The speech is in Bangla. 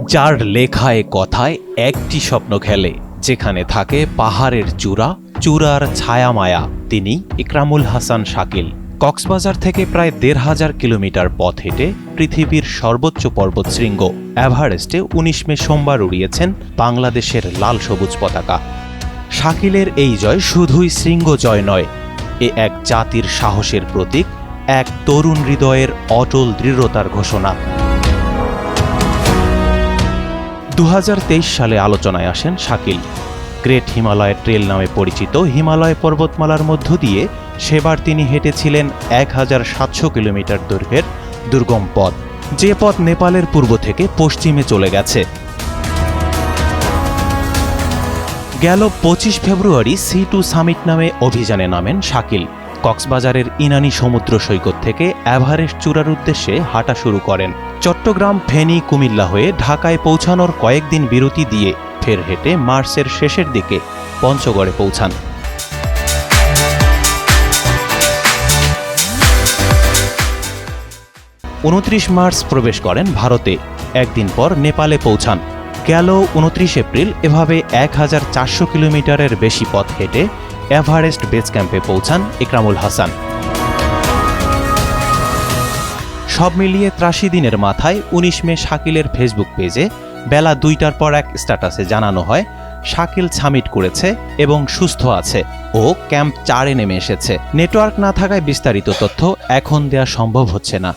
যার লেখায় কথায় একটি স্বপ্ন খেলে, যেখানে থাকে পাহাড়ের চূড়া, চূড়ার ছায়ামায়া, তিনি ইকরামুল হাসান শাকিল। কক্সবাজার থেকে প্রায় ১৫০০ কিলোমিটার পথ হেঁটে পৃথিবীর সর্বোচ্চ পর্বতশৃঙ্গ এভারেস্টে ১৯ মে সোমবার উড়িয়েছেন বাংলাদেশের লাল সবুজ পতাকা। শাকিলের এই জয় শুধুই শৃঙ্গ জয় নয়, এ এক জাতির সাহসের প্রতীক, এক তরুণ হৃদয়ের অটল দৃঢ়তার ঘোষণা। ২০২৩ সালে আলোচনায় আসেন শাকিল। গ্রেট হিমালয় ট্রেল নামে পরিচিত হিমালয় পর্বতমালার মধ্য দিয়ে সেবার তিনি হেঁটেছিলেন ১৭০০ কিলোমিটার দৈর্ঘ্যের দুর্গম পথ, যে পথ নেপালের পূর্ব থেকে পশ্চিমে চলে গেছে। গেল ২৫ ফেব্রুয়ারি C2 সামিট নামে অভিযানে নামেন শাকিল। কক্সবাজারের ইনানি সমুদ্র সৈকত থেকে এভারেস্ট চূড়ার উদ্দেশ্যে হাঁটা শুরু করেন। চট্টগ্রাম, ফেনী, কুমিল্লা হয়ে ঢাকায় পৌঁছানোর কয়েকদিন বিরতি দিয়ে ফের হেঁটে মার্চের শেষের দিকে পঞ্চগড়ে পৌঁছান। ২৯ মার্চ প্রবেশ করেন ভারতে, একদিন পর নেপালে পৌঁছান। গেল ২৯ এপ্রিল এভাবে ১৪০০ কিলোমিটারের বেশি পথ হেঁটে এভারেস্ট বেস ক্যাম্পে পৌঁছান ইকরামুল হাসান। সব মিলিয়ে ৮৩ দিনের মাথায় ১৯ মে শাকিলের ফেসবুক পেজে বেলা ২টার পর এক স্ট্যাটাসে জানানো হয় শাকিল সামিট করেছে এবং সুস্থ আছে ও ক্যাম্প ৪-এ নেমে এসেছে। নেটওয়ার্ক না থাকায় বিস্তারিত তথ্য এখন দেওয়া সম্ভব হচ্ছে না।